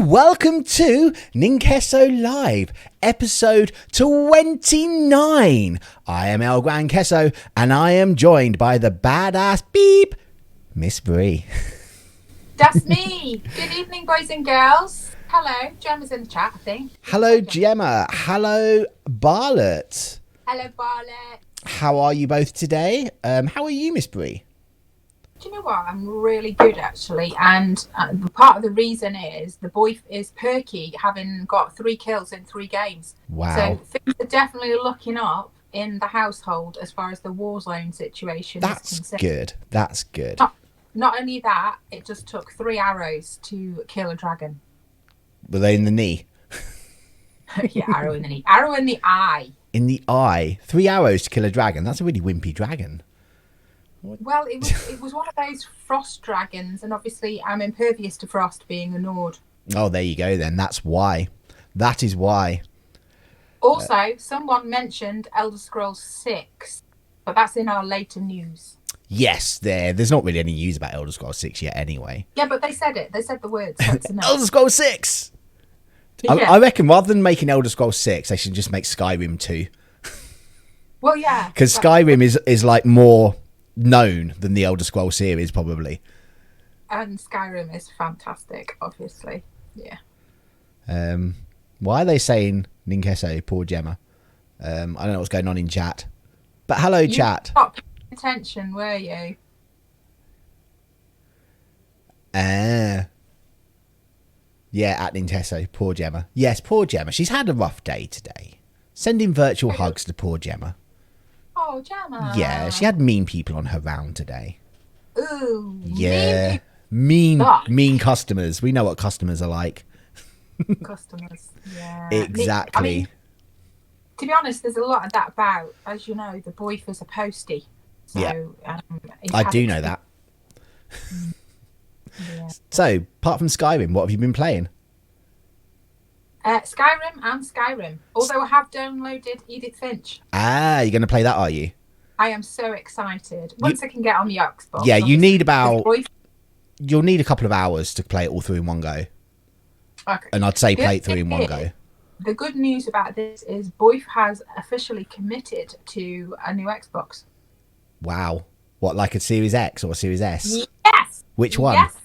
and welcome to Ninqueso Live, episode 29. I am El Gran Queso, and I am joined by the badass beep, Miss Bree. That's me. Good evening, boys and girls. Hello, Gemma's in the chat, I think. Hello, Gemma. Hello, Barlett. Hello, Barlett. How are you both today? How are you, Miss Bree? Do you know what? I'm really good, actually. And part of the reason is the boy is perky, having got 3 kills in 3 games. Wow. So things are definitely looking up in the household as far as the Warzone situation is concerned. Good. That's good. Not only that, it just took 3 arrows to kill a dragon. Were they in the knee? Yeah, arrow in the knee. Arrow in the eye. In the eye. 3 arrows to kill a dragon. That's a really wimpy dragon. Well, it was one of those frost dragons, and obviously I'm impervious to frost, being a Nord. Oh, there you go then. That's why. That is why. Also, someone mentioned Elder Scrolls 6, but that's in our later news. Yes, there's not really any news about Elder Scrolls 6 yet anyway. Yeah, but they said it. They said the words, so it's enough. Elder Scrolls 6! Yeah. I reckon rather than making Elder Scrolls 6, they should just make Skyrim 2. Well, yeah. Because Skyrim is like more known than the Elder Scrolls series, probably. And Skyrim is fantastic, obviously. Yeah. Why are they saying Ninqueso, poor Gemma? I don't know what's going on in chat. But hello, chat. Stop paying attention, were you? Yeah, at Ninqueso, poor Gemma. Yes, poor Gemma. She's had a rough day today. Sending virtual hugs to poor Gemma. Oh, Gemma. Yeah, she had mean people on her round today. Ooh. Yeah. Mean customers. We know what customers are like. Customers, yeah. Exactly. I mean, to be honest, there's a lot of that about. As you know, the boy is a postie. So, yeah. I do know that. Yeah. So, apart from Skyrim, what have you been playing? Skyrim and Skyrim. Although I have downloaded Edith Finch. Ah, you're going to play that, are you? I am so excited. Once I can get on the Xbox. Yeah, you need you'll need a couple of hours to play it all through in one go. Okay. And I'd say play it through in one go. The good news about this is Boyf has officially committed to a new Xbox. Wow. What, like a Series X or a Series S? Yes! Which one? Yes.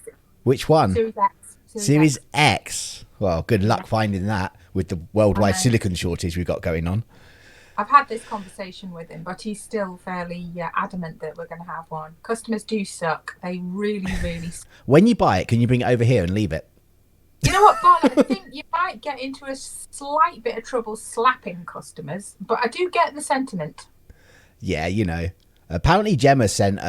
Which one? Series X. Series X. Well, good luck finding that with the worldwide silicon shortage we've got going on. I've had this conversation with him, but he's still fairly adamant that we're going to have one. Customers do suck. They really, really suck. When you buy it, can you bring it over here and leave it? You know what, Bob? I think you might get into a slight bit of trouble slapping customers, but I do get the sentiment. Yeah, you know. Apparently Gemma sent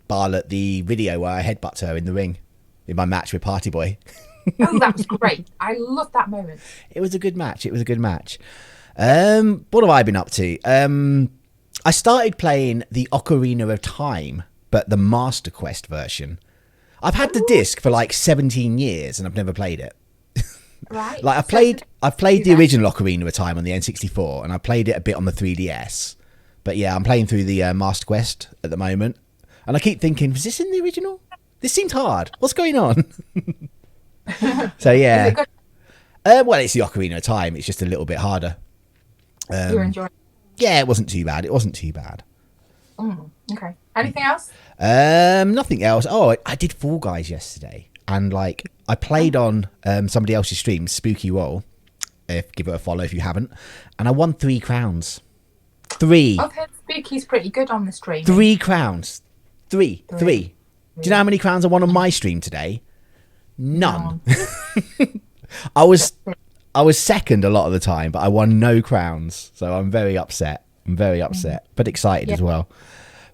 Barlett the video where I headbutt her in the ring in my match with Party Boy. Oh, that was great. I love that moment. It was a good match. What have I been up to? I started playing the Ocarina of Time, but the Master Quest version. I've had the disc for like 17 years and I've never played it. Right. Like I've played the original Ocarina of Time on the N64 and I played it a bit on the 3DS. But yeah, I'm playing through the Master Quest at the moment. And I keep thinking, was this in the original? This seems hard. What's going on? So yeah. Is it good? Well, it's the Ocarina of Time. It's just a little bit harder. You're enjoying it? Yeah, it wasn't too bad. Okay. Anything else? Nothing else. Oh, I did Fall Guys yesterday. And like, I played on somebody else's stream, Spooky Roll. Give it a follow if you haven't. And I won 3 crowns. 3. I've heard Spooky's pretty good on the stream. 3 crowns. 3. Do you know how many crowns I won on my stream today? None. I was second a lot of the time, but I won no crowns. So I'm very upset. But excited as well.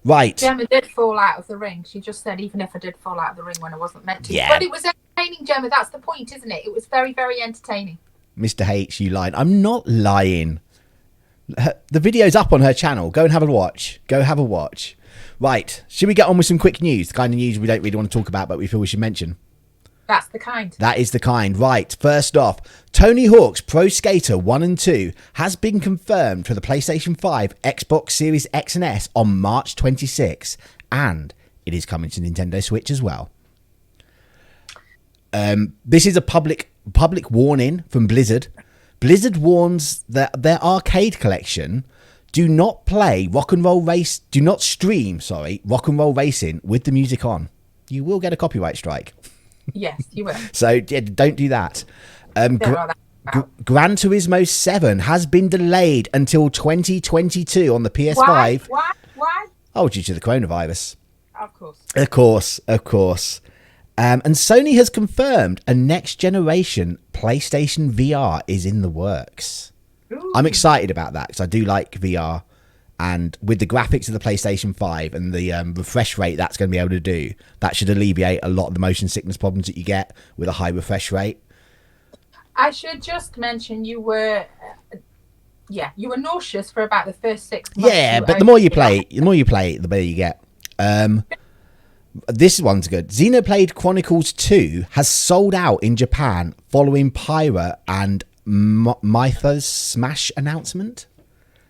Right. Gemma did fall out of the ring. She just said, even if I did fall out of the ring when I wasn't meant to. Yeah. But it was entertaining, Gemma. That's the point, isn't it? It was very, very entertaining. Mr. H, you lied. I'm not lying. The video's up on her channel. Go and have a watch. Right. Should we get on with some quick news? The kind of news we don't really want to talk about, but we feel we should mention. That's the kind. That is the kind. Right. First off, Tony Hawk's Pro Skater 1 and 2 has been confirmed for the PlayStation 5, Xbox Series X and S on March 26, and it is coming to Nintendo Switch as well. This is a public warning from Blizzard. Blizzard warns that their arcade collection do not stream, rock and roll racing with the music on. You will get a copyright strike. Yes, you will. So yeah, don't do that. Gran Turismo 7 has been delayed until 2022 on the PS5. Why? Oh, due to the coronavirus. Of course. Of course. And Sony has confirmed a next generation PlayStation VR is in the works. Ooh. I'm excited about that because I do like VR. And with the graphics of the PlayStation 5 and the refresh rate that's going to be able to do, that should alleviate a lot of the motion sickness problems that you get with a high refresh rate. I should just mention you were nauseous for about the first 6 months. Yeah, but the more you play, the better you get. This one's good. Xenoblade Chronicles 2 has sold out in Japan following Pyra and Mytha's Smash announcement.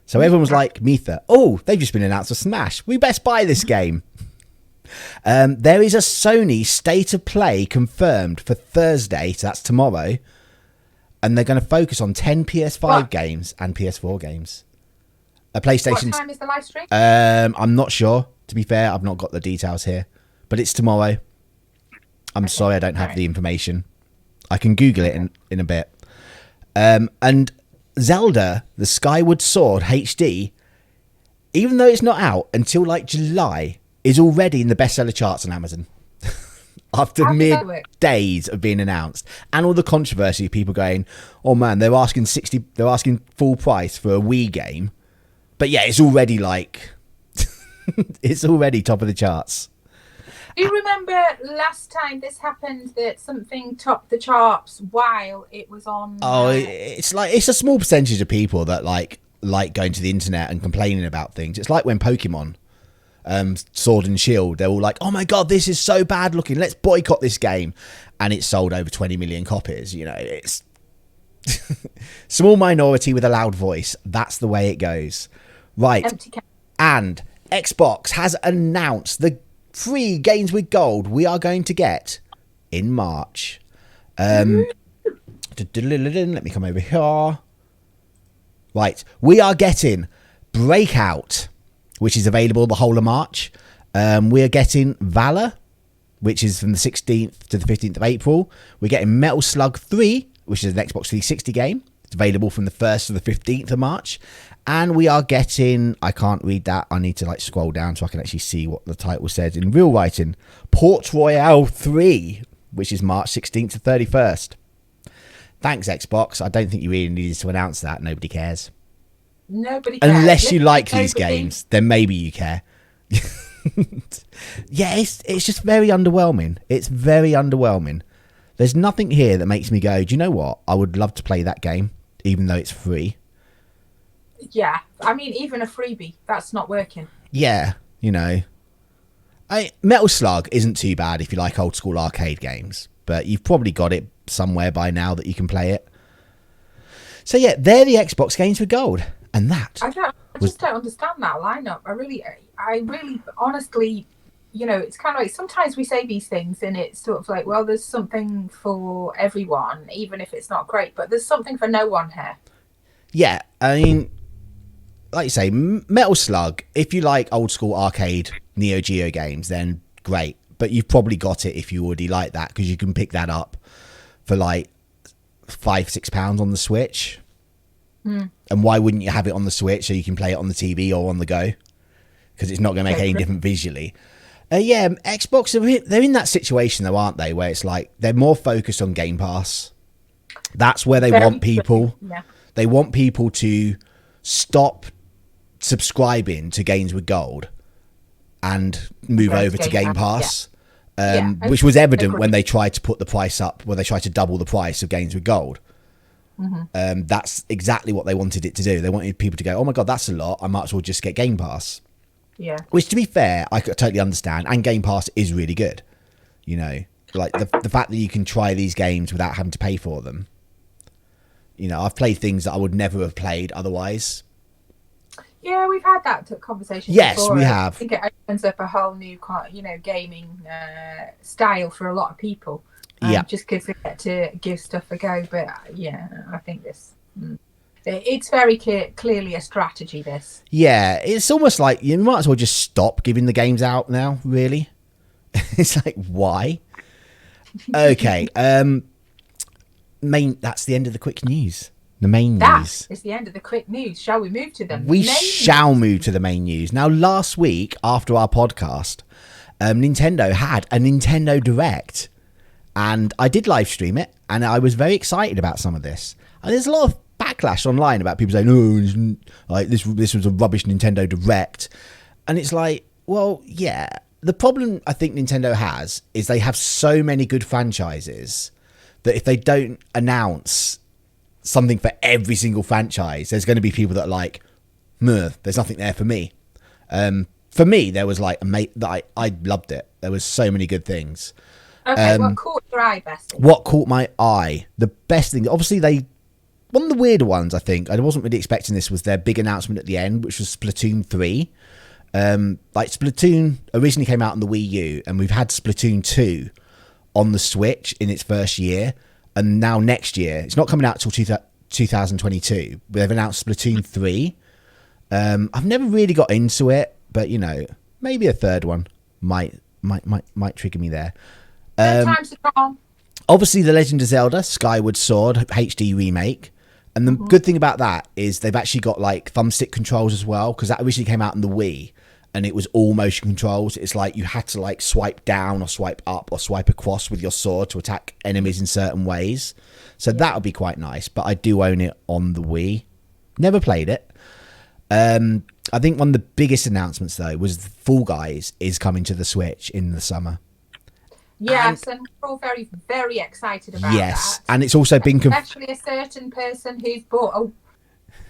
So everyone was like, Mytha, oh, they've just been announced for Smash. We best buy this game. There is a Sony State of Play confirmed for Thursday, so that's tomorrow. And they're going to focus on 10 PS5 games and PS4 games. A PlayStation. What time is the live stream? I'm not sure. To be fair, I've not got the details here. But it's tomorrow. I'm sorry I don't have the information. I can Google it in a bit. And Zelda, the Skyward Sword HD, even though it's not out until like July, is already in the bestseller charts on Amazon. After mere days of being announced. And all the controversy of people going, oh man, they're asking full price for a Wii game. But yeah, it's already like it's already top of the charts. Do you remember last time this happened that something topped the charts while it was on? Oh, it's a small percentage of people that like going to the internet and complaining about things. It's like when Pokemon, Sword and Shield, they're all like, oh my god, this is so bad looking, let's boycott this game, and it sold over 20 million copies. You know, it's small minority with a loud voice. That's the way it goes, right? And Xbox has announced the free games with gold we are going to get in March. Let me come over here. Right, we are getting Breakout, which is available the whole of March. We are getting Valor, which is from the 16th to the 15th of April. We're getting Metal Slug 3, which is an Xbox 360 game. It's available from the 1st to the 15th of March. And we are getting, I can't read that. I need to like scroll down so I can actually see what the title says in real writing. Port Royale 3, which is March 16th to 31st. Thanks, Xbox. I don't think you really needed to announce that. Nobody cares. Nobody cares. Unless you like these games, then maybe you care. Yeah, it's just very underwhelming. It's very underwhelming. There's nothing here that makes me go, do you know what? I would love to play that game, even though it's free. Yeah, I mean, even a freebie, that's not working. Yeah, you know. Metal Slug isn't too bad if you like old school arcade games, but you've probably got it somewhere by now that you can play it. So yeah, they're the Xbox games with gold. And that I just don't understand that lineup. I really honestly, you know, it's kind of like sometimes we say these things and it's sort of like, well, there's something for everyone, even if it's not great, but there's something for no one here. Yeah, I mean, like you say, Metal Slug, if you like old school arcade Neo Geo games, then great. But you've probably got it if you already like that, because you can pick that up for like £5-6 on the Switch. And why wouldn't you have it on the Switch so you can play it on the TV or on the go? Because it's not going to make any difference visually. Yeah, Xbox, they're in that situation though, aren't they? Where it's like they're more focused on Game Pass. That's where they want people. Yeah. They want people to stop subscribing to games with gold and move over to Game Pass. Which was evident when they tried to put the price up, when they tried to double the price of games with gold. That's exactly what they wanted it to do. They wanted people to go, oh my god, that's a lot, I might as well just get Game Pass. Yeah. Which, to be fair, I could totally understand, and Game Pass is really good. You know, like the fact that you can try these games without having to pay for them. You know, I've played things that I would never have played otherwise. Yeah, we've had that conversation. Yes, before. we have. I think it opens up a whole new, gaming style for a lot of people. Yeah. just because they get to give stuff a go. But yeah, I think this. It's very clearly a strategy, this. Yeah, it's almost like you might as well just stop giving the games out now, really. It's like, why? Okay, that's the end of the quick news. The main news. That is the end of the quick news. Shall we move to the We shall move to the main news. Now, last week, after our podcast, Nintendo had a Nintendo Direct. And I did live stream it, and I was very excited about some of this. And there's a lot of backlash online about people saying, "Oh, like this was a rubbish Nintendo Direct," and it's like, well, yeah. The problem I think Nintendo has is they have so many good franchises that if they don't announce something for every single franchise, there's going to be people that are like, there's nothing there for me. For me, there was like I loved it. There was so many good things. Okay, what caught your eye best? What caught my eye? The best thing, obviously, one of the weirder ones, I think, I wasn't really expecting this, was their big announcement at the end, which was Splatoon 3. Like, Splatoon originally came out on the Wii U, and we've had Splatoon 2 on the Switch in its first year, and now next year, it's not coming out till 2022, but they've announced Splatoon 3. I've never really got into it, but, you know, maybe a third one might trigger me there. Obviously, The Legend of Zelda Skyward Sword HD remake, and the good thing about that is they've actually got like thumbstick controls as well, because that originally came out on the Wii and it was all motion controls. It's like you had to like swipe down or swipe up or swipe across with your sword to attack enemies in certain ways, so that would be quite nice. But I do own it on the Wii, never played it. I think one of the biggest announcements though was Fall Guys is coming to the Switch in the summer. Yes, and we're all very, very excited about that. Yes, and it's also been... Especially a certain person who's bought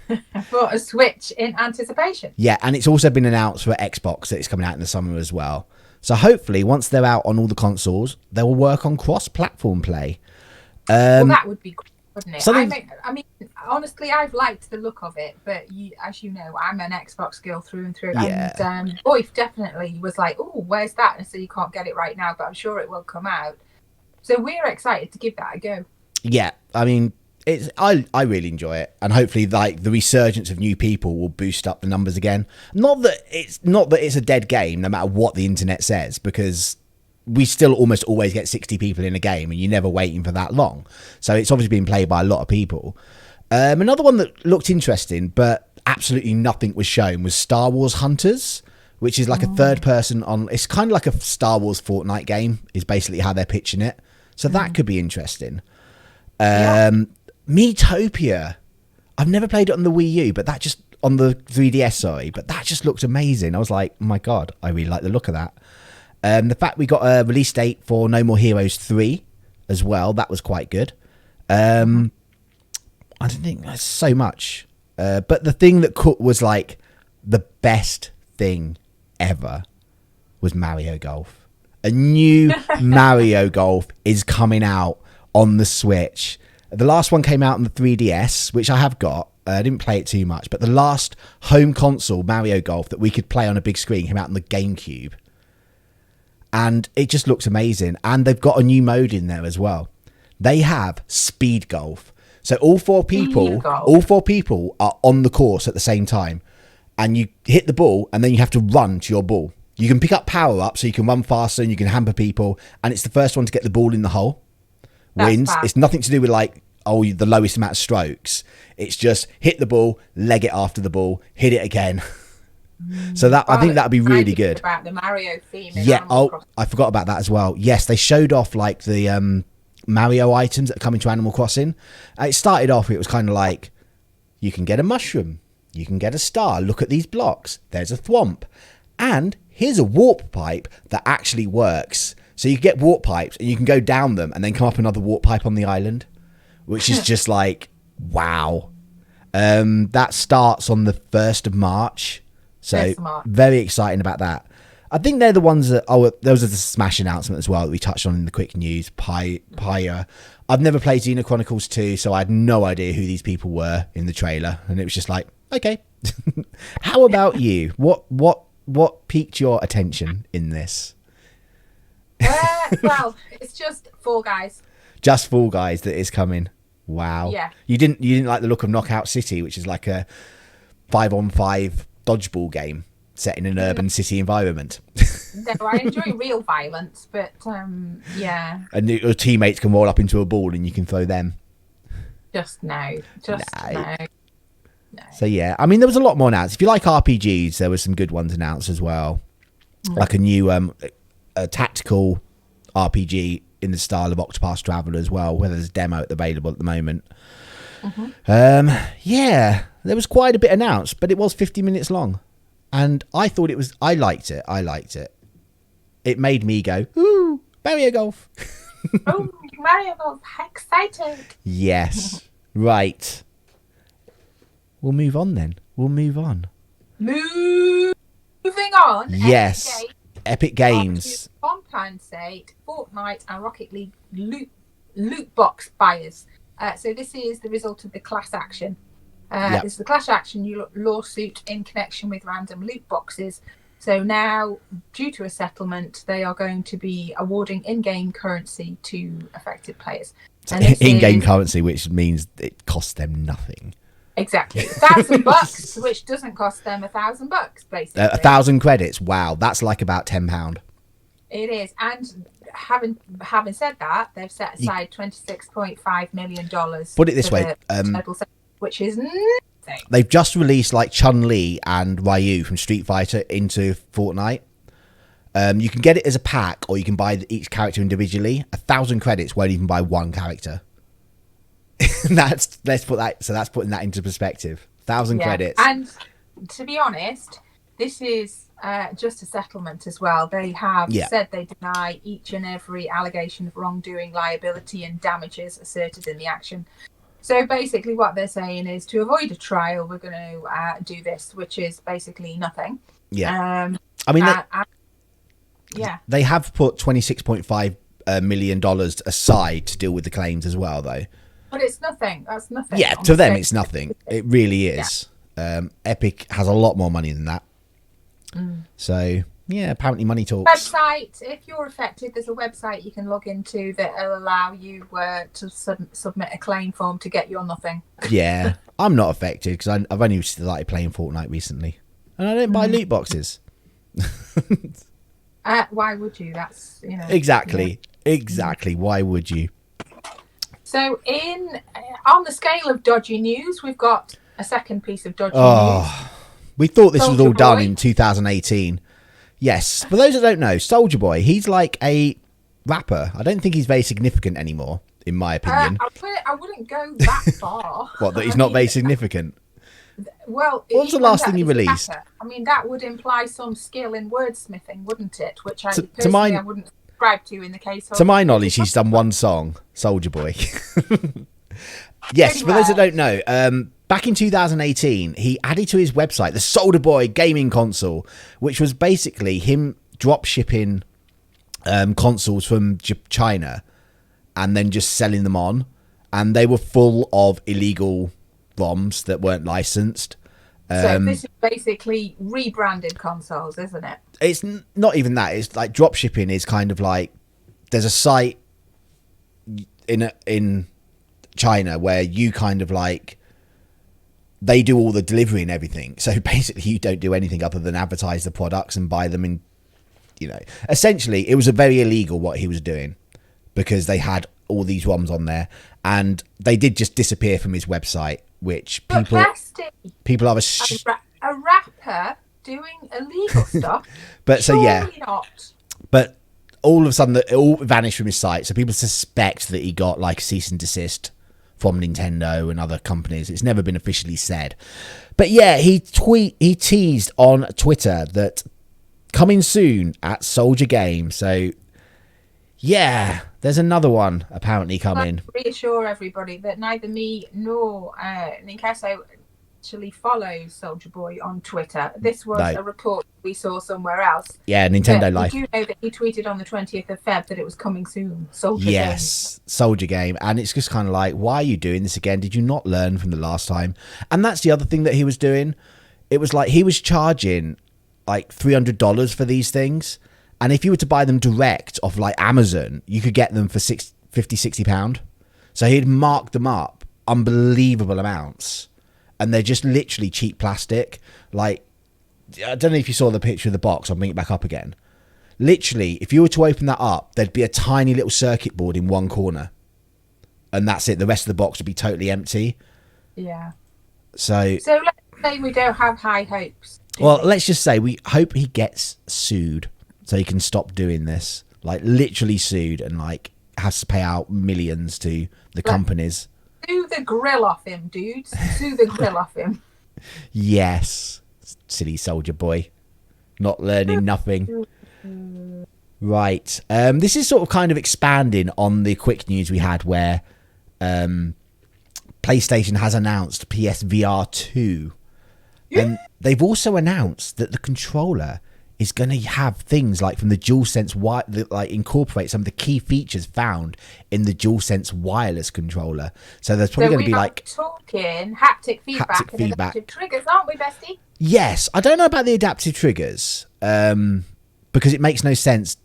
a Switch in anticipation. Yeah, and it's also been announced for Xbox that it's coming out in the summer as well. So hopefully, once they're out on all the consoles, they will work on cross-platform play. Well, that would be great, wouldn't it? I mean, honestly, I've liked the look of it, but as you know, I'm an Xbox girl through and through. Yeah. And Boyf definitely was like, "Oh, where's that?" And so you can't get it right now, but I'm sure it will come out. So we're excited to give that a go. Yeah, I mean, I really enjoy it, and hopefully, like, the resurgence of new people will boost up the numbers again. Not that it's a dead game, no matter what the internet says, because we still almost always get 60 people in a game, and you're never waiting for that long. So it's obviously being played by a lot of people. Another one that looked interesting, but absolutely nothing was shown, was Star Wars Hunters, which is like a third person on... It's kind of like a Star Wars Fortnite game, is basically how they're pitching it. So that could be interesting. Miitopia. I've never played it on the Wii U, but that just... On the 3DS, sorry. But that just looked amazing. I was like, oh my God, I really like the look of that. The fact we got a release date for No More Heroes 3 as well, that was quite good. I don't think that's so much. But the thing that was like the best thing ever was Mario Golf. A new Mario Golf is coming out on the Switch. The last one came out on the 3DS, which I have got. I didn't play it too much, but the last home console Mario Golf that we could play on a big screen came out on the GameCube. And it just looks amazing. And they've got a new mode in there as well. They have speed golf. So all four people are on the course at the same time. And you hit the ball, and then you have to run to your ball. You can pick up power-up, so you can run faster and you can hamper people. And it's the first one to get the ball in the hole wins. It's nothing to do with like, the lowest amount of strokes. It's just hit the ball, leg it after the ball, hit it again. So that I think that'd be really good. About the Mario theme. Yeah. I forgot about that as well. Yes, they showed off like the Mario items that come into Animal Crossing. It started off. It was kind of like, you can get a mushroom, you can get a star. Look at these blocks. There's a thwomp, and here's a warp pipe that actually works. So you get warp pipes, and you can go down them, and then come up another warp pipe on the island, which is just like, wow. That starts on the 1st of March. So very exciting about that. I think they're the ones that... those are the Smash announcement as well that we touched on in the quick news. Pyre. I've never played Xeno Chronicles 2, so I had no idea who these people were in the trailer. And it was just like, okay. How about you? What piqued your attention in this? Well, it's just Fall Guys. Just Fall Guys that is coming. Wow. Yeah. You didn't like the look of Knockout City, which is like a 5-on-5 dodgeball game set in an urban city environment. No, I enjoy real violence, but yeah. And your teammates can roll up into a ball and you can throw them. Just no. No. So yeah, I mean, there was a lot more announced. If you like RPGs, there were some good ones announced as well. Like a new a tactical RPG in the style of Octopath Traveler as well, where there's a demo available at the moment. Yeah, there was quite a bit announced, but it was 50 minutes long. And I liked it. It made me go, ooh, Mario Golf. Oh, Mario Golf, excited. Yes. Right. We'll move on then. Moving on. Yes. Epic Games. Compensate Fortnite and Rocket League loot box buyers. So this is the result of the class action. This is the class action lawsuit in connection with random loot boxes. So now, due to a settlement, they are going to be awarding in-game currency to affected players. In-game currency, which means it costs them nothing. Exactly. $1,000, which doesn't cost them $1,000, basically. 1,000 credits. Wow, that's like about £10. It is. And having said that, they've set aside $26.5 million. Put it this way. Which is nothing. They've just released like Chun-Li and Ryu from Street Fighter into Fortnite. You can get it as a pack, or you can buy each character individually. 1,000 credits won't even buy one character. Let's put that. So that's putting that into perspective. 1,000 credits. And to be honest, this is just a settlement as well. They have said they deny each and every allegation of wrongdoing, liability, and damages asserted in the action. So basically what they're saying is, to avoid a trial, we're going to do this, which is basically nothing. Yeah. I mean, they have put $26.5 million aside to deal with the claims as well, though. But it's nothing. That's nothing. Yeah, to them it's nothing. It really is. Yeah. Epic has a lot more money than that. So, yeah, apparently money talks. Website, if you're affected, there's a website you can log into that will allow you to submit a claim form to get your nothing. Yeah, I'm not affected because I've only started playing Fortnite recently. And I don't buy loot boxes. Why would you? That's, Exactly. Why would you? So on the scale of dodgy news, we've got a second piece of dodgy news. We thought this was all done in 2018. Yes. For those that don't know, Soulja Boy, he's like a rapper. I don't think he's very significant anymore, in my opinion. I wouldn't go that far. What, that he's not very significant? Well, what was the last thing he released? I mean, that would imply some skill in wordsmithing, wouldn't it? Which I wouldn't subscribe to in the case of... To my knowledge, he's done one song, Soulja Boy. Yes, for those that don't know, back in 2018, he added to his website the Soulja Boy gaming console, which was basically him drop shipping consoles from China and then just selling them on. And they were full of illegal ROMs that weren't licensed. So this is basically rebranded consoles, isn't it? It's not even that. It's like drop shipping is kind of like, there's a site in China where you kind of like, they do all the delivery and everything. So basically you don't do anything other than advertise the products and buy them in, essentially it was a very illegal what he was doing, because they had all these ROMs on there and they did just disappear from his website, which people are a rapper doing illegal stuff. But so yeah, not. But all of a sudden it all vanished from his site. So people suspect that he got like cease and desist from Nintendo and other companies. It's never been officially said. But yeah, he teased on Twitter that coming soon at Soldier Game. So yeah, there's another one apparently coming. Reassure everybody that neither me nor Ninqueso actually follows Soldier Boy on Twitter. This was a report we saw somewhere else. Yeah, Nintendo Life. Did you know that he tweeted on the 20th of Feb that it was coming soon? Soldier Game. Soldier Game. And it's just kind of like, why are you doing this again? Did you not learn from the last time? And that's the other thing that he was doing. It was like he was charging like $300 for these things. And if you were to buy them direct off like Amazon, you could get them for £50-60. So he'd marked them up unbelievable amounts, and they're just literally cheap plastic. Like, I don't know if you saw the picture of the box. I'll bring it back up again. Literally, if you were to open that up, there'd be a tiny little circuit board in one corner, and that's it. The rest of the box would be totally empty. Yeah. So let's say we don't have high hopes. Well, let's just say we hope he gets sued so he can stop doing this. Like, literally sued, and like has to pay out millions to the companies. Sue the grill off him, dudes. Sue the grill off him. Yes. Silly soldier boy. Not learning nothing. Right. This is sort of kind of expanding on the quick news we had where PlayStation has announced PSVR 2. And they've also announced that the controller is going to have things like from the DualSense like incorporate some of the key features found in the DualSense wireless controller. So there's probably going to be like talking haptic feedback and adaptive triggers, aren't we, bestie? Yes, I don't know about the adaptive triggers because it makes no sense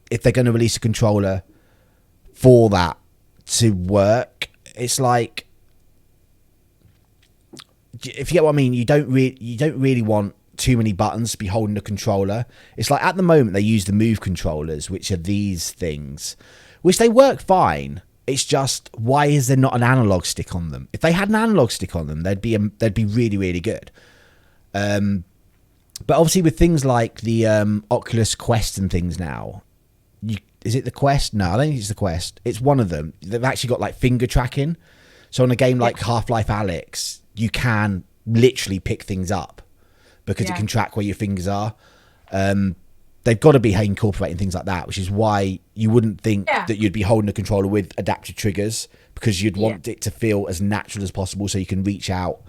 if they're going to release a controller for that to work. It's like, if you get what I mean, you don't really want too many buttons to be holding the controller. It's like at the moment they use the Move controllers, which are these things, which they work fine. It's just, why is there not an analog stick on them? If they had an analog stick on them, they'd be really, really good. But obviously with things like the Oculus Quest and things now, is it the Quest? No, I don't think it's the Quest. It's one of them. They've actually got like finger tracking. So on a game like Half-Life Alyx, you can literally pick things up because it can track where your fingers are. They've got to be incorporating things like that, which is why you wouldn't think that you'd be holding a controller with adaptive triggers, because you'd want it to feel as natural as possible so you can reach out,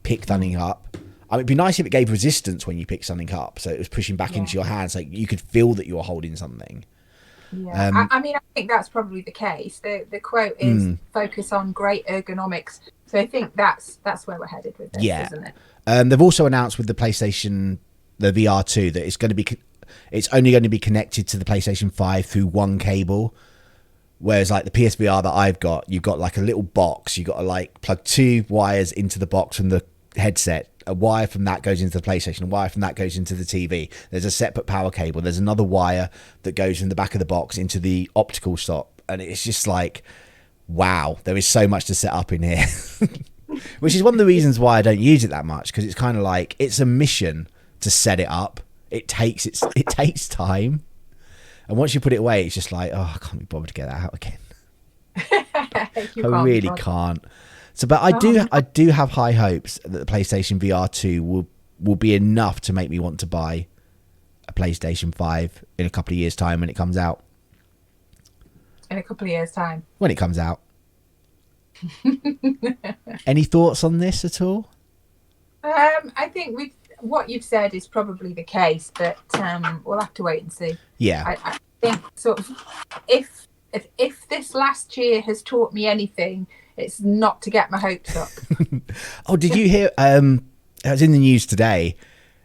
pick something up. I mean, it'd be nice if it gave resistance when you pick something up, so it was pushing back into your hands, like you could feel that you were holding something. Yeah, I mean, I think that's probably the case. The quote is focus on great ergonomics. So I think that's where we're headed with this, isn't it? They've also announced with the PlayStation, the VR2, that it's only going to be connected to the PlayStation 5 through one cable. Whereas like the PSVR that I've got, you've got like a little box. You've got to like plug 2 wires into the box from the headset. A wire from that goes into the PlayStation. A wire from that goes into the TV. There's a separate power cable. There's another wire that goes from the back of the box into the optical stop. And it's just like, wow, there is so much to set up in here. Which is one of the reasons why I don't use it that much, because it's kind of like, it's a mission to set it up. It takes time. And once you put it away, it's just like, oh, I can't be bothered to get that out again. I really can't. So, but I do have high hopes that the PlayStation VR 2 will be enough to make me want to buy a PlayStation 5 in a couple of years' time when it comes out. In a couple of years' time. When it comes out. Any thoughts on this at all? I think what you've said is probably the case, but we'll have to wait and see. Yeah. I think sort of if this last year has taught me anything, it's not to get my hopes up. Oh, did you hear? It was in the news today.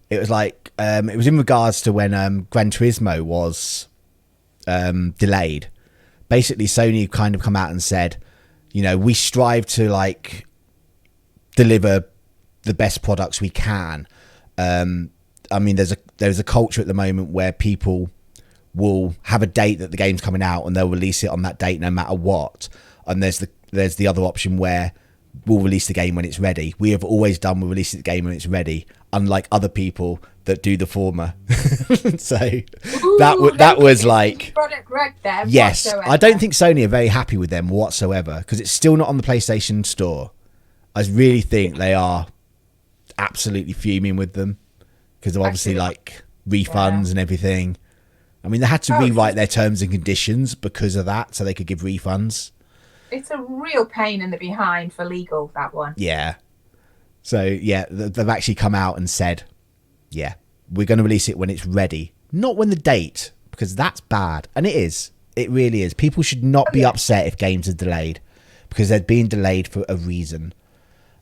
It was like it was in regards to when Gran Turismo was delayed. Basically, Sony kind of come out and said, you know, we strive to like deliver the best products we can. I mean, there's a culture at the moment where people will have a date that the game's coming out and they'll release it on that date no matter what. And there's the other option where we'll release the game when it's ready. We have always done, we'll release the game when it's ready, unlike other people that do the former. So that was like, yes, whatsoever. I don't think Sony are very happy with them whatsoever, because it's still not on the PlayStation Store. I really think they are absolutely fuming with them because of obviously like refunds and everything. I mean, they had to rewrite their terms and conditions because of that, so they could give refunds. It's a real pain in the behind for legal, that one. Yeah. So, yeah, they've actually come out and said, yeah, we're going to release it when it's ready. Not when the date, because that's bad. And it is. It really is. People should not be upset if games are delayed, because they're being delayed for a reason.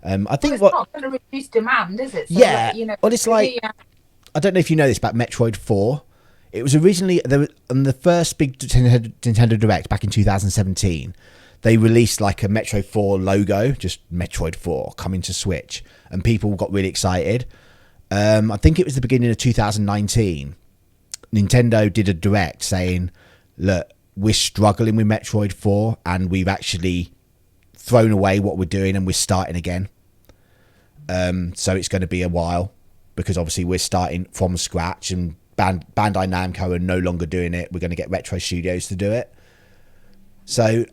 I think it's not going to reduce demand, is it? So well, it's like, I don't know if you know this about Metroid 4. It was originally on the first big Nintendo Direct back in 2017. They released like a Metroid 4 logo, just Metroid 4 coming to Switch, and people got really excited. I think it was the beginning of 2019. Nintendo did a Direct saying, look, we're struggling with Metroid 4 and we've actually thrown away what we're doing and we're starting again. So it's going to be a while because obviously we're starting from scratch and Bandai Namco are no longer doing it. We're going to get Retro Studios to do it. So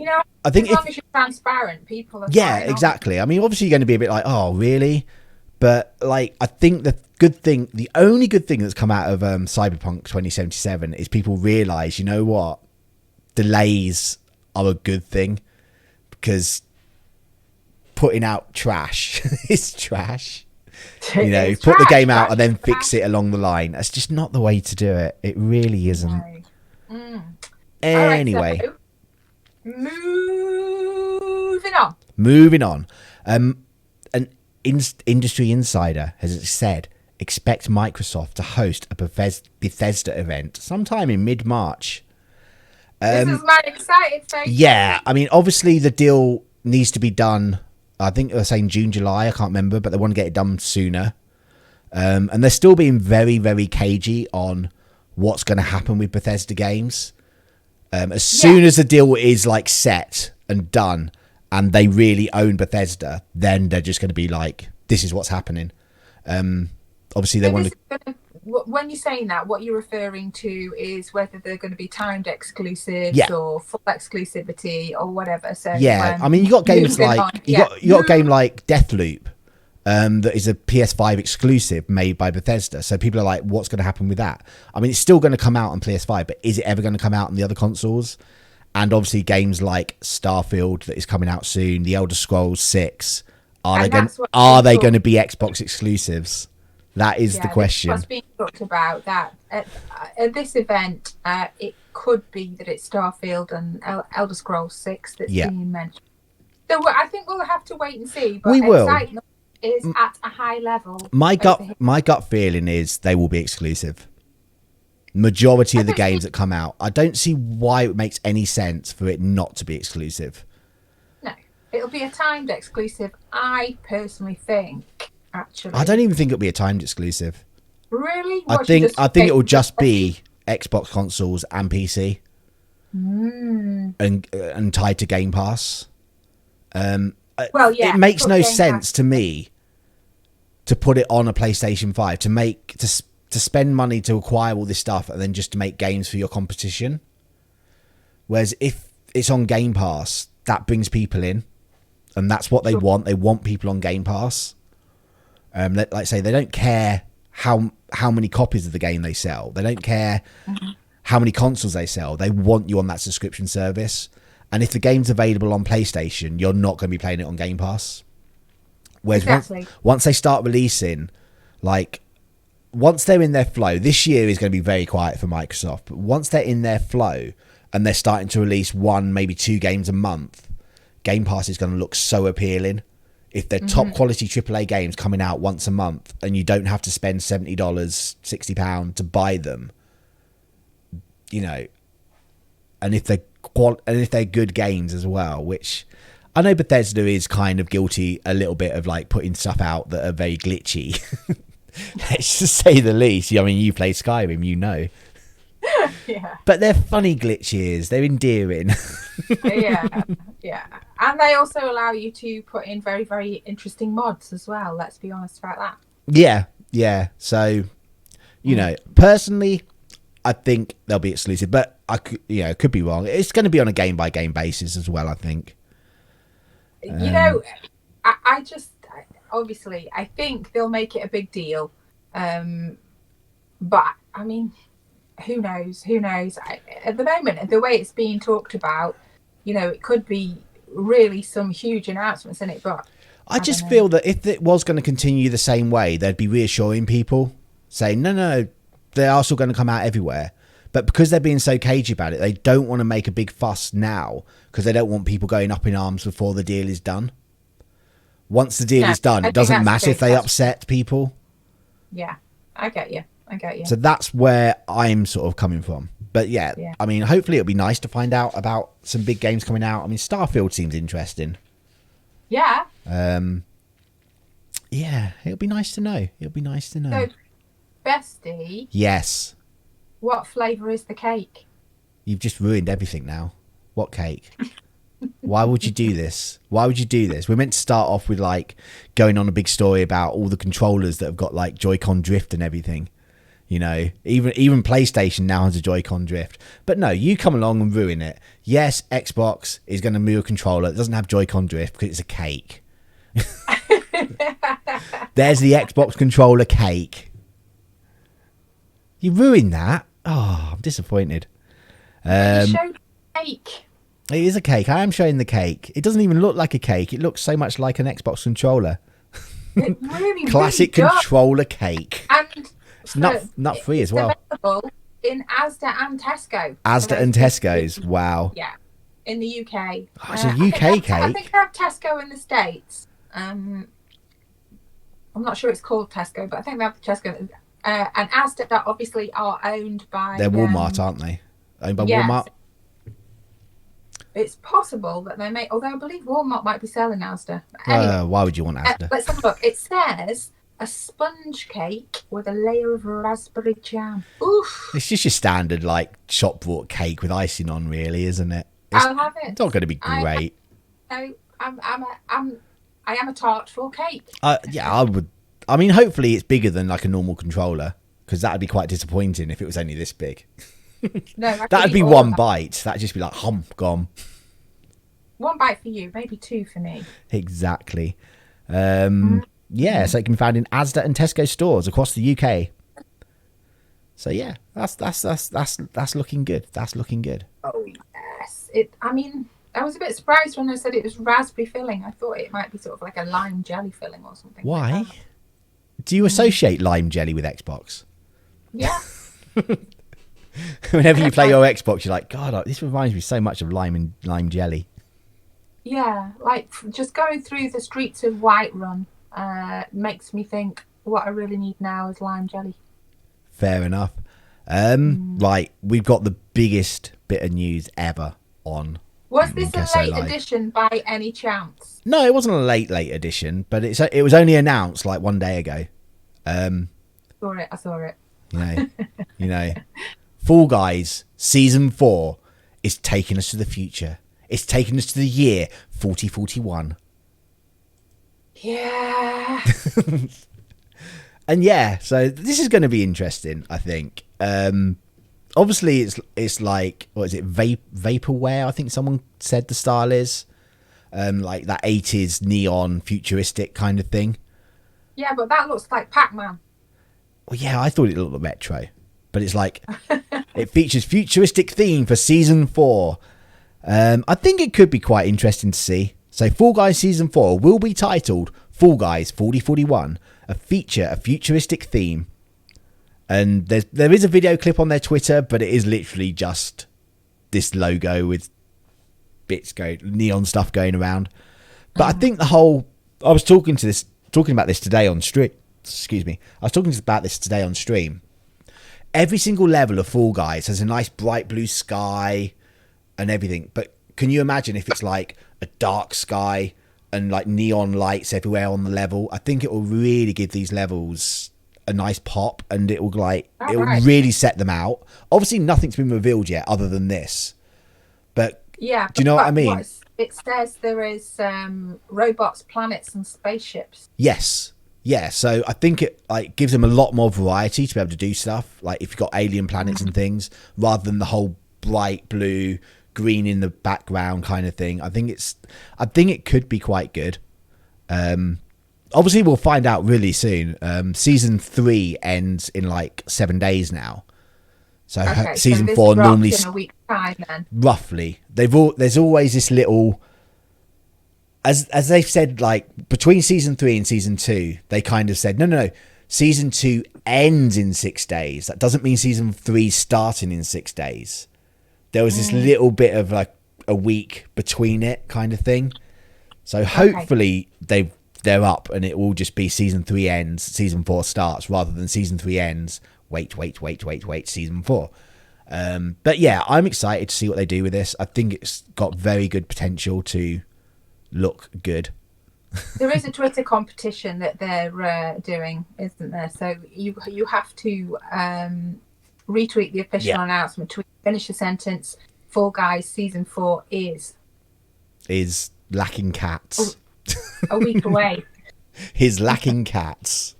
I think as long as you're transparent, people are exactly. I mean, obviously you're going to be a bit like, oh, really? But like, I think the only good thing that's come out of Cyberpunk 2077 is people realise, you know what? Delays are a good thing because putting out trash is trash. Put the game out and then fix it along the line. That's just not the way to do it. It really isn't. No. Anyway. Right, so, moving on. An industry insider has said expect Microsoft to host a Bethesda event sometime in mid-March. This is my excited face. Yeah, I mean, obviously the deal needs to be done. I think they're saying June, July. I can't remember, but they want to get it done sooner. And they're still being very, very cagey on what's going to happen with Bethesda games. As soon as the deal is like set and done, and they really own Bethesda, then they're just going to be like, "This is what's happening." Obviously, they want to. When you're saying that, what you're referring to is whether they're going to be timed exclusives or full exclusivity or whatever. So I mean, you got games like you got a game like Deathloop, that is a PS5 exclusive made by Bethesda. So people are like, what's going to happen with that? I mean, it's still going to come out on PS5, but is it ever going to come out on the other consoles? And obviously, games like Starfield that is coming out soon, The Elder Scrolls 6, are they going to be Xbox exclusives? That is the question. What's being talked about that at this event, it could be that it's Starfield and Elder Scrolls 6 that's being mentioned. So I think we'll have to wait and see. But we will. Excitement is at a high level. My gut feeling is they will be exclusive. Majority of the games that come out, I don't see why it makes any sense for it not to be exclusive. No, it'll be a timed exclusive. I personally think. Actually, I don't even think it'll be a timed exclusive. Really? I think it will just be Xbox consoles and PC, and tied to Game Pass. It makes no sense to me to put it on a PlayStation 5 to spend money to acquire all this stuff and then just to make games for your competition. Whereas if it's on Game Pass, that brings people in, and that's what they want. They want people on Game Pass. Like I say, they don't care how many copies of the game they sell. They don't care how many consoles they sell. They want you on that subscription service. And if the game's available on PlayStation, you're not going to be playing it on Game Pass. Whereas once they start releasing, like, once they're in their flow, this year is going to be very quiet for Microsoft. But once they're in their flow and they're starting to release 1, maybe 2 games a month, Game Pass is going to look so appealing. If they're top quality AAA games coming out once a month and you don't have to spend $70, £60 to buy them, and if they're good games as well, which I know Bethesda is kind of guilty a little bit of like putting stuff out that are very glitchy. Let's just say the least. I mean, you play Skyrim, you know. Yeah. But they're funny glitches. They're endearing. Yeah. And they also allow you to put in very, very interesting mods as well. Let's be honest about that. Yeah. So, personally, I think they'll be exclusive, but I could be wrong. It's going to be on a game by game basis as well, I think. I obviously, I think they'll make it a big deal. But I mean, who knows? At the moment, the way it's being talked about, it could be really some huge announcements in it. But I just feel that if it was going to continue the same way, they'd be reassuring people, saying, no, they are still going to come out everywhere. But because they're being so cagey about it, they don't want to make a big fuss now because they don't want people going up in arms before the deal is done. Once the deal is done, it doesn't matter if they upset people. Yeah, I get you. I get you. So that's where I'm sort of coming from. But yeah, I mean, hopefully it'll be nice to find out about some big games coming out. I mean, Starfield seems interesting. Yeah. Yeah, it'll be nice to know. So, bestie. Yes. What flavour is the cake? You've just ruined everything now. What cake? Why would you do this? We're meant to start off with like going on a big story about all the controllers that have got like Joy-Con drift and everything. You know, even PlayStation now has a Joy-Con drift. But no, you come along and ruin it. Yes, Xbox is going to move a controller that doesn't have Joy-Con drift because it's a cake. There's the Xbox controller cake. You ruined that. Oh, I'm disappointed. You showed cake. It is a cake. I am showing the cake. It doesn't even look like a cake. It looks so much like an Xbox controller. It really, Classic really controller cake. And it's nut free as well. Available in Asda and Tesco. Asda and Tesco's. Wow. Yeah, in the UK. Oh, it's a UK cake. I think they have Tesco in the States. I'm not sure it's called Tesco, but I think they have Tesco. And Asda that obviously are owned by... They're Walmart, aren't they? Owned by Walmart? It's possible that they may... Although I believe Walmart might be selling Asda. Anyway, why would you want Asda? Let's have a look. It says a sponge cake with a layer of raspberry jam. Oof. It's just your standard, like, shop-bought cake with icing on, really, isn't it? I'll have it. It's not going to be great. I am a tart for cake. Yeah, I would... I mean, hopefully it's bigger than, like, a normal controller, because that would be quite disappointing if it was only this big. No, that'd be one bite. That'd just be like, gone. One bite for you, maybe two for me. Exactly. Yeah, so it can be found in Asda and Tesco stores across the UK. So yeah, that's looking good. That's looking good. Oh yes. I mean, I was a bit surprised when I said it was raspberry filling. I thought it might be sort of like a lime jelly filling or something. Why? Like that. Do you associate lime jelly with Xbox? Yeah. Whenever you play your Xbox, you're like, God, this reminds me so much of lime jelly. Yeah, like just going through the streets of Whiterun makes me think what I really need now is lime jelly. Fair enough. Right, we've got the biggest bit of news ever on. Was this Ninqueso a late Live. edition by any chance? No, it wasn't a late edition, but it was only announced like one day ago. I saw it. You know, Fall Guys Season 4 is taking us to the future. It's taking us to the year 4041. Yeah. And yeah, so this is going to be interesting, I think. Obviously, it's like, what is it, vaporware, I think someone said the style is. Like that 80s neon futuristic kind of thing. Yeah, but that looks like Pac-Man. Well, yeah, I thought it looked like Metro. But it's like, it features futuristic theme for Season 4. I think it could be quite interesting to see. So Fall Guys Season 4 will be titled Fall Guys 4041, a futuristic theme. And there is a video clip on their Twitter, but it is literally just this logo with neon stuff going around. But I think I was talking about this today on stream. Excuse me. I was talking about this today on stream. Every single level of Fall Guys has a nice bright blue sky and everything. But can you imagine if it's like a dark sky and like neon lights everywhere on the level? I think it will really give these levels a nice pop, and it will really set them out. Obviously, nothing's been revealed yet other than this. But yeah, do you know what I mean? It says there is robots, planets, and spaceships. Yes. Yeah, so I think it like gives them a lot more variety to be able to do stuff. Like if you've got alien planets and things, rather than the whole bright blue, green in the background kind of thing. I think it could be quite good. Obviously, we'll find out really soon. Season 3 ends in like 7 days now. So season 4 normally in a week's time, then. Roughly. There's always this little. As they've said, like between season 3 and season 2, they kind of said, no. Season 2 ends in 6 days. That doesn't mean season 3 starting in 6 days. There was this little bit of like a week between it kind of thing. So hopefully they're up and it will just be season 3 ends, season 4 starts, rather than season 3 ends, wait, season 4. But yeah, I'm excited to see what they do with this. I think it's got very good potential to look good. There is a Twitter competition that they're doing, isn't there? So you have to retweet the official announcement, finish the sentence, Fall Guys season 4 is lacking cats. A week away. His lacking cats.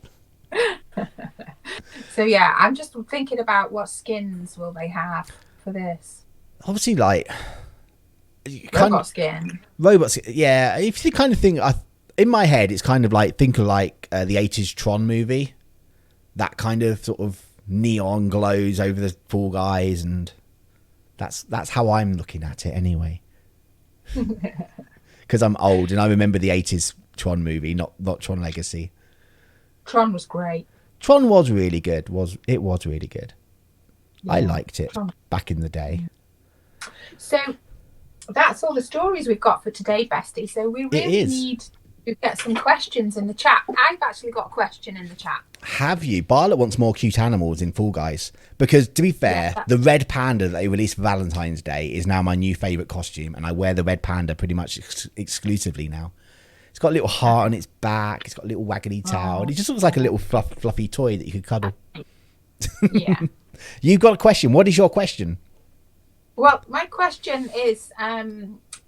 So yeah, I'm just thinking about what skins will they have for this. Obviously, like robot skin. Yeah, if you kind of think, in my head, it's kind of like, think of like the 80s Tron movie. That kind of sort of neon glows over the Fall Guys, and that's how I'm looking at it anyway. Because I'm old and I remember the 80s Tron movie, not Tron Legacy. Tron was great. Tron was really good. It was really good. Yeah, I liked it back in the day. So that's all the stories we've got for today, Bestie. So we really need to get some questions in the chat. I've actually got a question in the chat. Have you? Bartlett wants more cute animals in Fall Guys. Because, to be fair, the red panda that they released for Valentine's Day is now my new favourite costume, and I wear the red panda pretty much exclusively now. It's got a little heart on its back. It's got a little waggly tail. And it just looks like a little fluffy toy that you could cuddle. Yeah. You've got a question. What is your question? Well, my question is,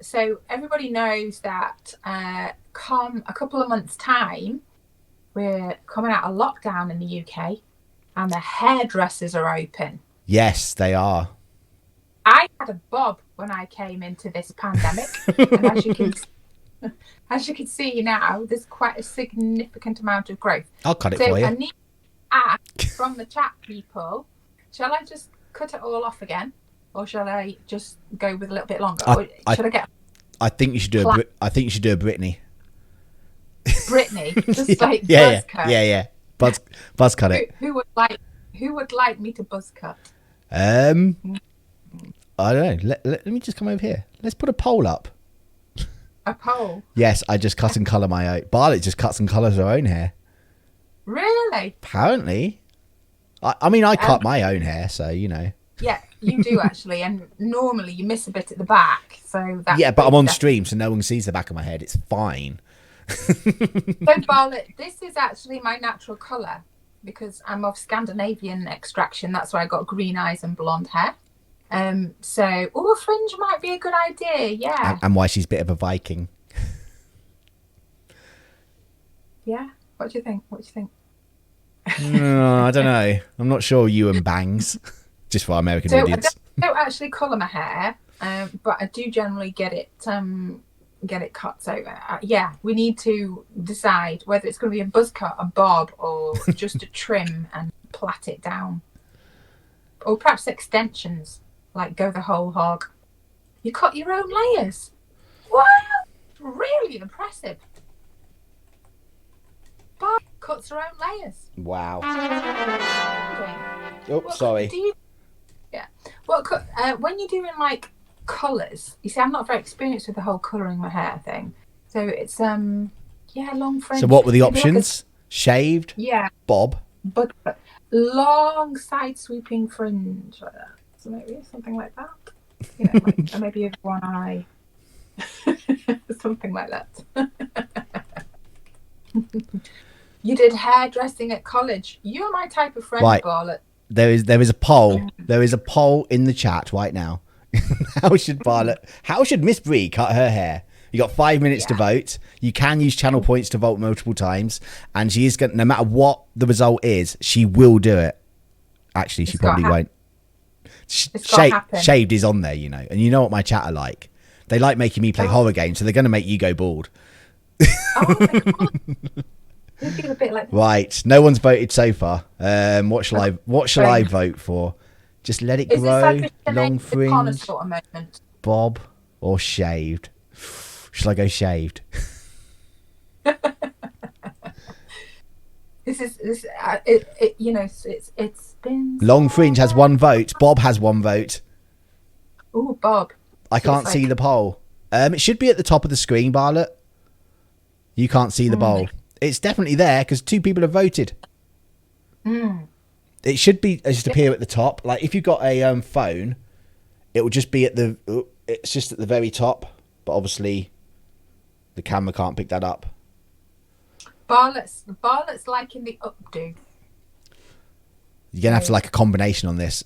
so everybody knows that come a couple of months' time, we're coming out of lockdown in the UK and the hairdressers are open. Yes, they are. I had a bob when I came into this pandemic. And as you can see now, there's quite a significant amount of growth. I'll cut it for you. I need to ask from the chat people, shall I just cut it all off again? Or shall I just go with a little bit longer? I think you should do I think you should do a Britney. Britney, just buzz cut. Yeah. Buzz cut it. Who would like me to buzz cut? I don't know. Let me just come over here. Let's put a poll up. A poll? Yes, I just cut and colour my own. Bartlett just cuts and colours her own hair. Really? Apparently. I mean, I cut my own hair, so you know. Yeah, you do actually, and normally you miss a bit at the back, so that's... Yeah, but I'm on stream, so no one sees the back of my head. It's fine. So, Bartlett, this is actually my natural colour, because I'm of Scandinavian extraction. That's why I got green eyes and blonde hair. So, a fringe might be a good idea, yeah. And why she's a bit of a Viking. Yeah? What do you think? No, I don't know. I'm not sure you and bangs. Just for our American audience. I don't actually colour my hair, but I do generally get it cut. So yeah, we need to decide whether it's going to be a buzz cut, a bob, or just a trim and plait it down, or perhaps extensions, like go the whole hog. You cut your own layers. Wow, really impressive. Bob cuts her own layers. Wow. Okay. Sorry. Yeah. Well, when you're doing like colours, you see, I'm not very experienced with the whole colouring my hair thing. So it's long fringe. So what were the options? Shaved? Yeah. Bob? But long side sweeping fringe like that. So maybe something like that. You know, like, maybe with one eye. Something like that. You did hairdressing at college. You're my type of friend, right. Bartlett. There is a poll. There is a poll in the chat right now. How should Miss Bree cut her hair? You got 5 minutes to vote. You can use channel points to vote multiple times, and she is going. No matter what the result is, she will do it. Actually, she probably won't. Shaved is on there, you know, and you know what my chat are like. They like making me play horror games, so they're going to make you go bald. Oh my God. You feel a bit like that. Right, no one's voted so far. What shall I vote for? Just let it grow, long fringe, sort of moment. bob, or shaved? Shall I go shaved? It's been long fringe has 1 vote. Bob has 1 vote. Oh, Bob. I can't see the poll. It should be at the top of the screen, Bartlett. You can't see the poll. It's definitely there because 2 people have voted. It should be just appear at the top. Like if you've got a phone, it will just be at the. It's just at the very top, but obviously, the camera can't pick that up. Bartlett's liking the updo. You're gonna have to like a combination on this.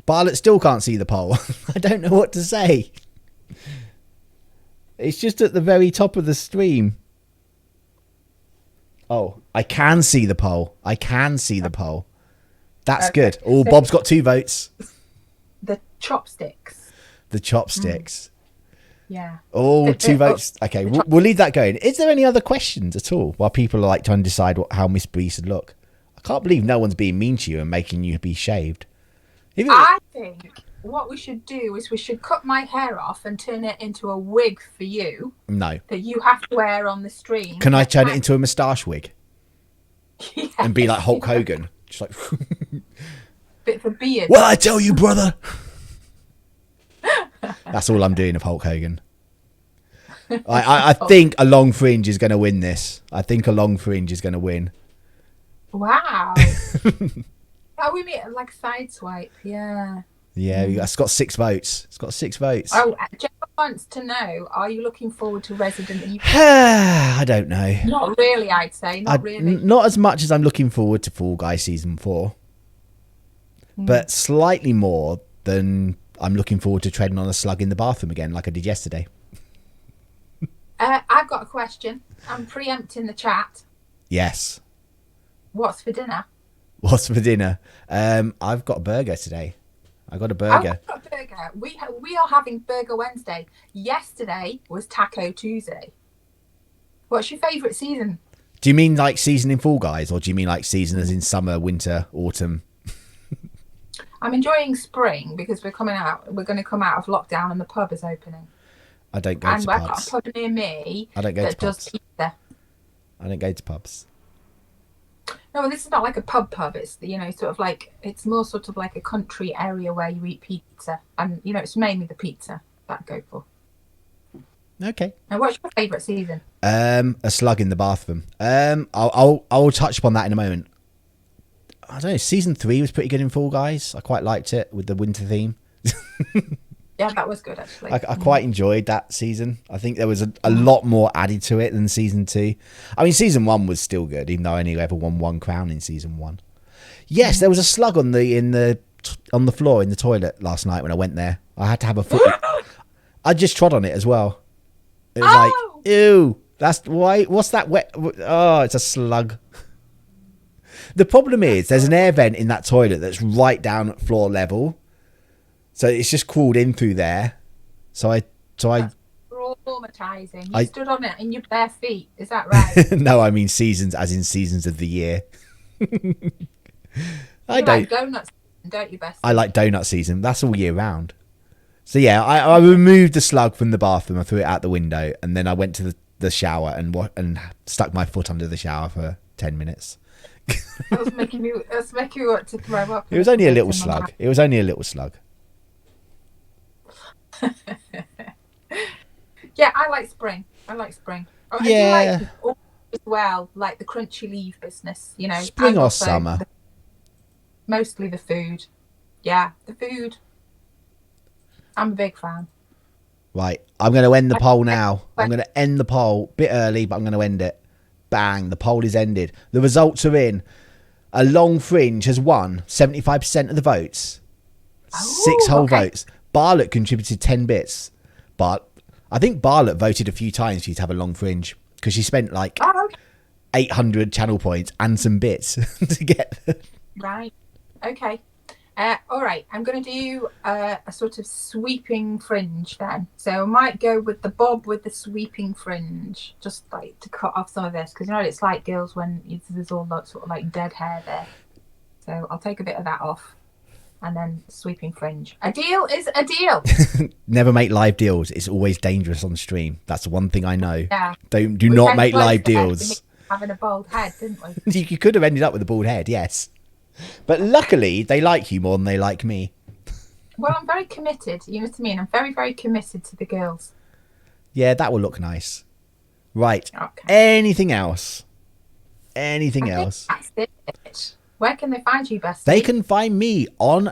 Bartlett still can't see the poll. I don't know what to say. It's just at the very top of the stream. Oh, I can see the poll. I can see the poll. That's good. Oh, so Bob's got 2 votes. The chopsticks. The chopsticks. Yeah. Oh, 2 votes. Okay, we'll leave that going. Is there any other questions at all while people are like trying to decide how Miss Bree should look? I can't believe no one's being mean to you and making you be shaved. I think what we should do is we should cut my hair off and turn it into a wig for you. No. That you have to wear on the stream. Can I turn it into a moustache wig? Yes. And be like Hulk Hogan? Just like... Bit of a beard. Well, I tell you, brother. That's all I'm doing of Hulk Hogan. I think a long fringe is going to win this. I think a long fringe is going to win. Wow. Oh, we meet like side swipe, yeah. Yeah, it's got 6 votes. It's got 6 votes. Oh, Gemma wants to know, are you looking forward to Resident Evil? I don't know. Not really, I'd say. Not really. Not as much as I'm looking forward to Fall Guys Season 4. But slightly more than I'm looking forward to treading on a slug in the bathroom again, like I did yesterday. I've got a question. I'm preempting the chat. Yes. What's for dinner? What's for dinner? I've got a burger today. I got a burger. I've got a burger. We are having Burger Wednesday. Yesterday was Taco Tuesday. What's your favourite season? Do you mean like season in Fall Guys, or do you mean like season as in summer, winter, autumn? I'm enjoying spring because we're going to come out of lockdown and the pub is opening. I don't go to pubs. And I've got a pub near me that does pizza. I don't go to pubs. No, this is not like a pub. It's, sort of like, it's more sort of like a country area where you eat pizza. And, it's mainly the pizza that I go for. Okay. And what's your favourite season? A slug in the bathroom. I'll touch upon that in a moment. I don't know, season 3 was pretty good in Fall Guys. I quite liked it with the winter theme. Yeah, that was good, actually. I quite enjoyed that season. I think there was a lot more added to it than season 2. I mean, season 1 was still good, even though I only ever won 1 crown in season 1. Yes, there was a slug on the floor in the toilet last night when I went there. I had to have a foot. I just trod on it as well. It was like, ew, that's why. What's that wet? Oh, it's a slug. The problem is there's an air vent in that toilet that's right down at floor level. So it's just crawled in through there. That's traumatizing. You stood on it in your bare feet. Is that right? No, I mean seasons, as in seasons of the year. I like donut season, don't you, Bessie? I like donut season. That's all year round. So yeah, I removed the slug from the bathroom. I threw it out the window, and then I went to the shower and stuck my foot under the shower for 10 minutes. That was making me want to throw up. It was only a little slug. It was only a little slug. Yeah, I like spring. Oh, yeah. I do like as well, like the crunchy leaf business, Spring or summer? Mostly the food. Yeah, the food. I'm a big fan. Right, I'm going to end the poll now. I'm going to end the poll. Bit early, but I'm going to end it. Bang, the poll is ended. The results are in. A long fringe has won 75% of the votes. 6 whole votes. Bartlett contributed 10 bits. But I think Bartlett voted a few times for you to have a long fringe because she spent like 800 channel points and some bits to get them. Right. Okay. All right. I'm going to do a sort of sweeping fringe then. So I might go with the bob with the sweeping fringe, just like to cut off some of this because it's like girls when there's all that sort of like dead hair there. So I'll take a bit of that off. And then sweeping fringe. A deal is a deal. Never make live deals. It's always dangerous on stream. That's one thing I know. Yeah. Do not make live deals. Having a bald head, didn't we? You could have ended up with a bald head, yes. But luckily, they like you more than they like me. Well, I'm very committed. You know what I mean? I'm very, very committed to the girls. Yeah, that will look nice. Right. Okay. Anything else? Anything else? That's it. Where can they find you, Bestie? They can find me on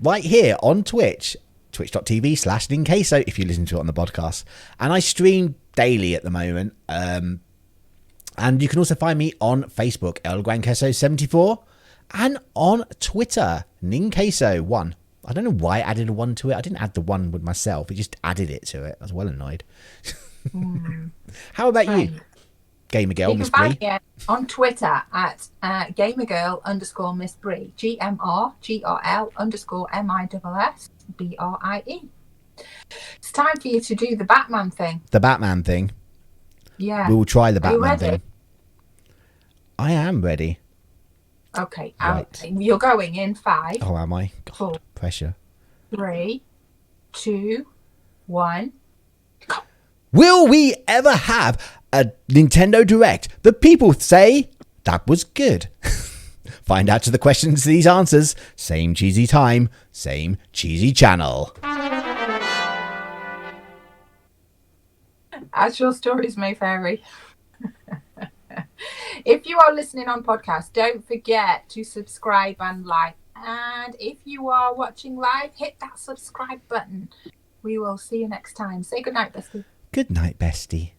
right here on Twitch, twitch.tv/Ninqueso if you listen to it on the podcast. And I stream daily at the moment. And you can also find me on Facebook, ElGranQueso74, and on Twitter, Ninqueso1. I don't know why I added a 1 to it. I didn't add the 1 with myself. It just added it to it. I was well annoyed. How about you? Gamer Girl, Miss Bree. On Twitter at gamergirl_Miss Bree. GMRGRL_MISSBRIE. It's time for you to do the Batman thing. The Batman thing? Yeah. We will try the Batman thing. I am ready. Okay. Right. You're going in 5. Oh, am I? God, 4, pressure. 3, 2, 1. Go. Will we ever have a Nintendo Direct that people say that was good? Find out to the questions to these answers. Same cheesy time, same cheesy channel. As your stories may vary. If you are listening on podcast, don't forget to subscribe and like. And if you are watching live, hit that subscribe button. We will see you next time. Say goodnight, Bestie. Good night, Bestie.